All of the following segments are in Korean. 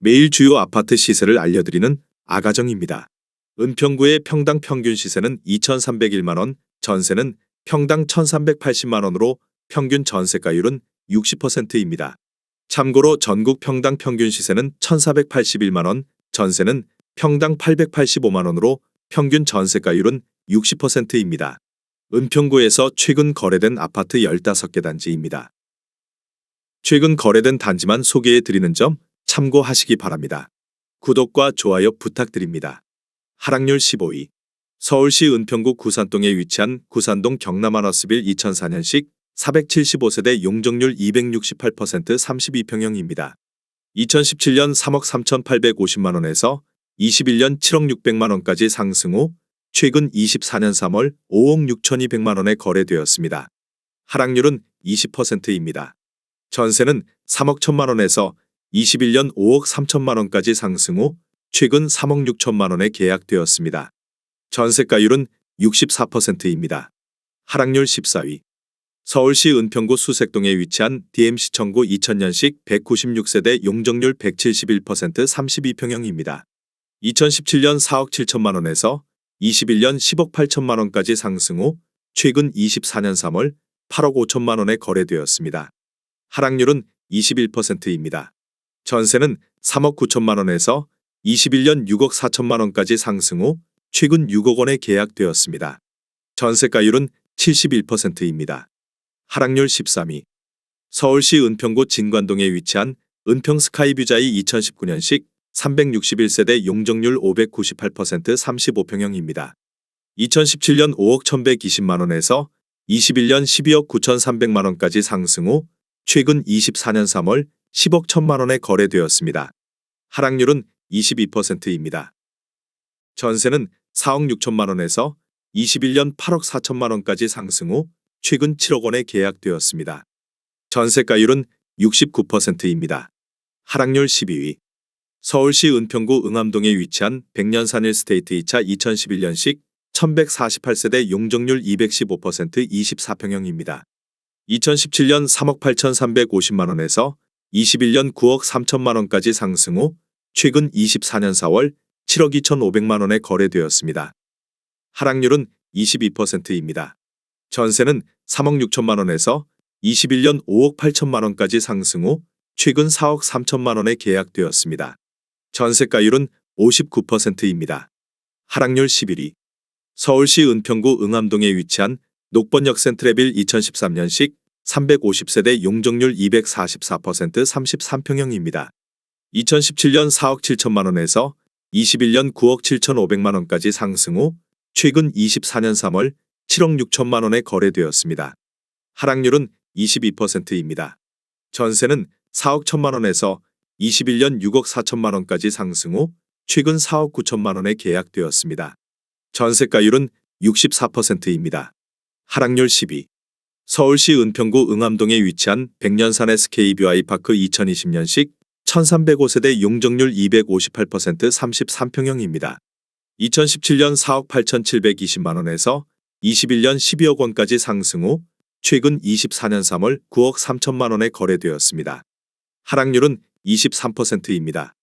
매일 주요 아파트 시세를 알려드리는 아가정입니다. 은평구의 평당 평균 시세는 2,301만원, 전세는 평당 1,380만원으로 평균 전세가율은 60%입니다. 참고로 전국 평당 평균 시세는 1,481만원, 전세는 평당 885만원으로 평균 전세가율은 60%입니다. 은평구에서 최근 거래된 아파트 15개 단지입니다. 최근 거래된 단지만 소개해드리는 점 참고하시기 바랍니다. 구독과 좋아요 부탁드립니다. 하락률 15위. 서울시 은평구 구산동에 위치한 구산동 경남하너스빌 2004년식 475세대 용적률 268% 32평형입니다. 2017년 3억 3,850만원에서 21년 7억 600만원까지 상승 후 최근 24년 3월 5억 6,200만원에 거래되었습니다. 하락률은 20%입니다. 전세는 3억 1천만원에서 21년 5억 3천만원까지 상승 후 최근 3억 6천만원에 계약되었습니다. 전세가율은 64%입니다. 하락률 14위. 서울시 은평구 수색동에 위치한 DM시청구 2000년식 196세대 용적률 171% 32평형입니다. 2017년 4억 7천만원에서 21년 10억 8천만원까지 상승 후 최근 24년 3월 8억 5천만원에 거래되었습니다. 하락률은 21%입니다. 전세는 3억 9천만원에서 21년 6억 4천만원까지 상승 후 최근 6억 원에 계약되었습니다. 전세가율은 71%입니다. 하락률 13위. 서울시 은평구 진관동에 위치한 은평스카이뷰자이 2019년식 361세대 용적률 598% 35평형입니다. 2017년 5억 1,120만원에서 21년 12억 9,300만원까지 상승 후 최근 24년 3월 10억 1,000만원에 거래되었습니다. 하락률은 22%입니다. 전세는 4억 6천만원에서 21년 8억 4천만원까지 상승 후 최근 7억 원에 계약되었습니다. 전세가율은 69%입니다. 하락률 12위. 서울시 은평구 응암동에 위치한 백년산 1스테이트 2차 2011년식 1148세대 용적률 215% 24평형입니다. 2017년 3억 8,350만원에서 21년 9억 3천만원까지 상승 후 최근 24년 4월 7억 2,500만원에 거래되었습니다. 하락률은 22%입니다. 전세는 3억 6천만원에서 21년 5억 8천만원까지 상승 후 최근 4억 3천만원에 계약되었습니다. 전세가율은 59%입니다. 하락률 11위. 서울시 은평구 응암동에 위치한 녹번역 센트레빌 2013년식 350세대 용적률 244% 33평형입니다. 2017년 4억 7천만원에서 21년 9억 7,500만원까지 상승 후 최근 24년 3월 7억 6천만원에 거래되었습니다. 하락률은 22%입니다. 전세는 4억 1천만원에서 21년 6억 4천만원까지 상승 후 최근 4억 9천만원에 계약되었습니다. 전세가율은 64%입니다. 하락률 10위. 서울시 은평구 응암동에 위치한 백년산 SK뷰아이파크 2020년식 1305세대 용적률 258% 33평형입니다. 2017년 4억 8,720만원에서 21년 12억 원까지 상승 후 최근 24년 3월 9억 3천만원에 거래되었습니다. 하락률은 23%입니다.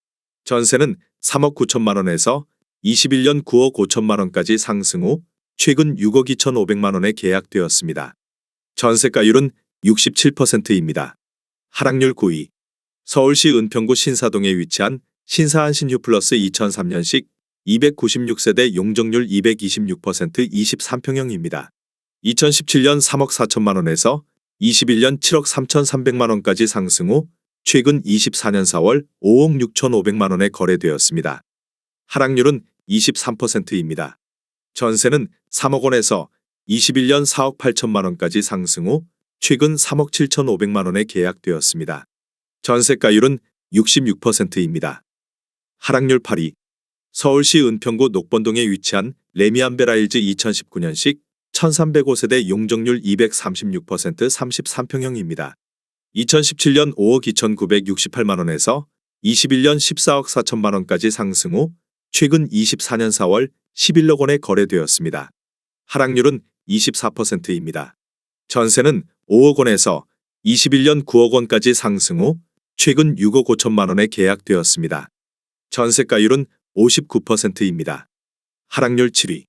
전세는 3억 9천만원에서 21년 9억 5천만원까지 상승 후 최근 6억 2,500만원에 계약되었습니다. 전세가율은 67%입니다. 하락률 9위. 서울시 은평구 신사동에 위치한 신사한 신유플러스 2003년식 296세대 용적률 226% 23평형입니다. 2017년 3억 4천만원에서 21년 7억 3,300만원까지 상승 후 최근 24년 4월 5억 6,500만원에 거래되었습니다. 하락률은 23%입니다. 전세는 3억 원에서 21년 4억 8천만원까지 상승 후 최근 3억 7,500만원에 계약되었습니다. 전세가율은 66%입니다. 하락률 8위. 서울시 은평구 녹번동에 위치한 레미안베라일즈 2019년식 1305세대 용적률 236% 33평형입니다. 2017년 5억 2,968만원에서 21년 14억 4천만원까지 상승 후 최근 24년 4월 11억 원에 거래되었습니다. 하락률은 24%입니다. 전세는 5억 원에서 21년 9억 원까지 상승 후 최근 6억 5천만 원에 계약되었습니다. 전세가율은 59%입니다. 하락률 7위.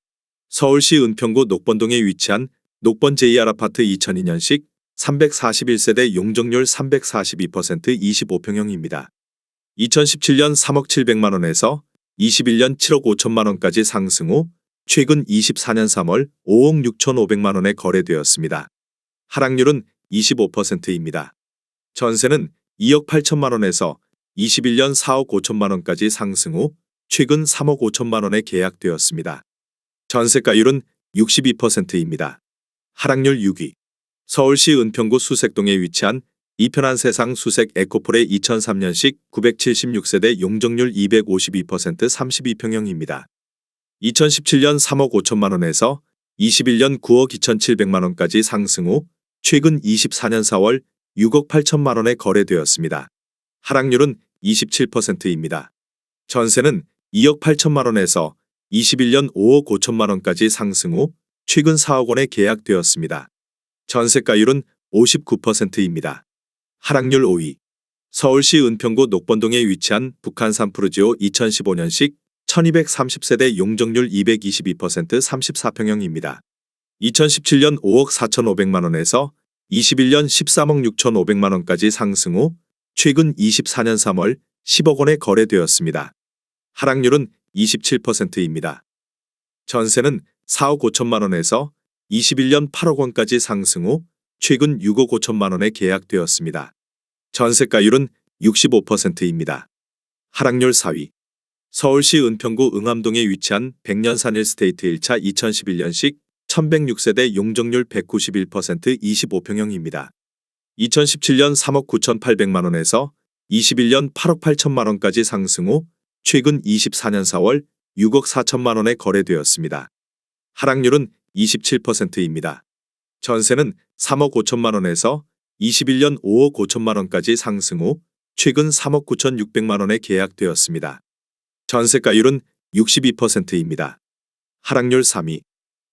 서울시 은평구 녹번동에 위치한 녹번 JR아파트 2002년식 341세대 용적률 342% 25평형입니다. 2017년 3억 700만 원에서 21년 7억 5천만 원까지 상승 후 최근 24년 3월 5억 6천5백만 원에 거래되었습니다. 하락률은 25%입니다. 전세는 2억 8천만 원에서 21년 4억 5천만 원까지 상승 후 최근 3억 5천만 원에 계약되었습니다. 전세가율은 62%입니다. 하락률 6위. 서울시 은평구 수색동에 위치한 이편한 세상 수색 에코폴의 2003년식 976세대 용적률 252% 32평형입니다. 2017년 3억 5천만 원에서 21년 9억 2,700만 원까지 상승 후 최근 24년 4월 6억 8천만 원에 거래되었습니다. 하락률은 27%입니다. 전세는 2억 8천만 원에서 21년 5억 5천만 원까지 상승 후 최근 4억 원에 계약되었습니다. 전세가율은 59%입니다. 하락률 5위. 서울시 은평구 녹번동에 위치한 북한산 푸르지오 2015년식 1230세대 용적률 222% 34평형입니다. 2017년 5억 4,500만 원에서 21년 13억 6,500만 원까지 상승 후 최근 24년 3월 10억 원에 거래되었습니다. 하락률은 27%입니다. 전세는 4억 5천만 원에서 21년 8억 원까지 상승 후 최근 6억 5천만 원에 계약되었습니다. 전세가율은 65%입니다. 하락률 4위. 서울시 은평구 응암동에 위치한 백년산 일스테이트 1차 2011년식 1106세대 용적률 191% 25평형입니다. 2017년 3억 9,800만 원에서 21년 8억 8천만 원까지 상승 후 최근 24년 4월 6억 4천만 원에 거래되었습니다. 하락률은 27%입니다. 전세는 3억 5천만 원에서 21년 5억 5천만 원까지 상승 후 최근 3억 9,600만 원에 계약되었습니다. 전세가율은 62%입니다. 하락률 3위.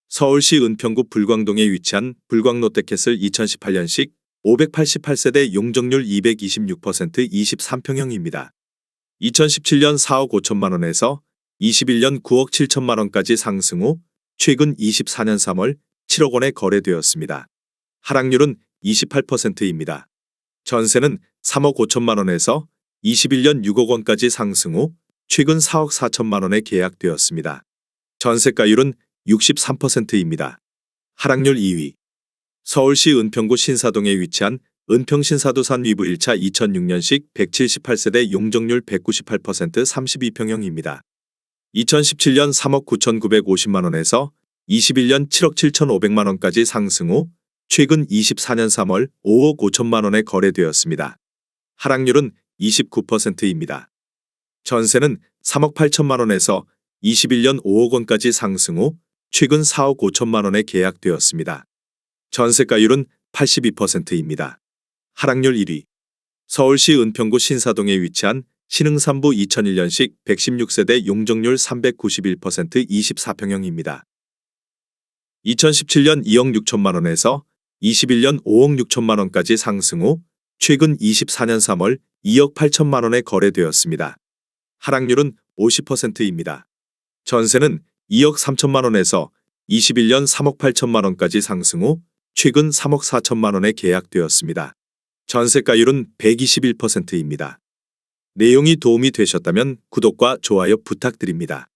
서울시 은평구 불광동에 위치한 불광롯데캐슬 2018년식 588세대 용적률 226% 23평형입니다. 2017년 4억 5천만 원에서 21년 9억 7천만 원까지 상승 후 최근 24년 3월 7억 원에 거래되었습니다. 하락률은 28%입니다. 전세는 3억 5천만 원에서 21년 6억 원까지 상승 후 최근 4억 4천만 원에 계약되었습니다. 전세가율은 63%입니다. 하락률 2위. 서울시 은평구 신사동에 위치한 은평신사도산 위브 1차 2006년식 178세대 용적률 198% 32평형입니다. 2017년 3억 9,950만 원에서 21년 7억 7,500만 원까지 상승 후 최근 24년 3월 5억 5천만 원에 거래되었습니다. 하락률은 29%입니다. 전세는 3억 8천만 원에서 21년 5억 원까지 상승 후 최근 4억 5천만 원에 계약되었습니다. 전세가율은 82%입니다. 하락률 1위. 서울시 은평구 신사동에 위치한 신흥삼부 2001년식 116세대 용적률 391% 24평형입니다. 2017년 2억 6천만 원에서 21년 5억 6천만 원까지 상승 후 최근 24년 3월 2억 8천만 원에 거래되었습니다. 하락률은 50%입니다. 전세는 2억 3천만 원에서 21년 3억 8천만 원까지 상승 후 최근 3억 4천만 원에 계약되었습니다. 전세가율은 121%입니다. 내용이 도움이 되셨다면 구독과 좋아요 부탁드립니다.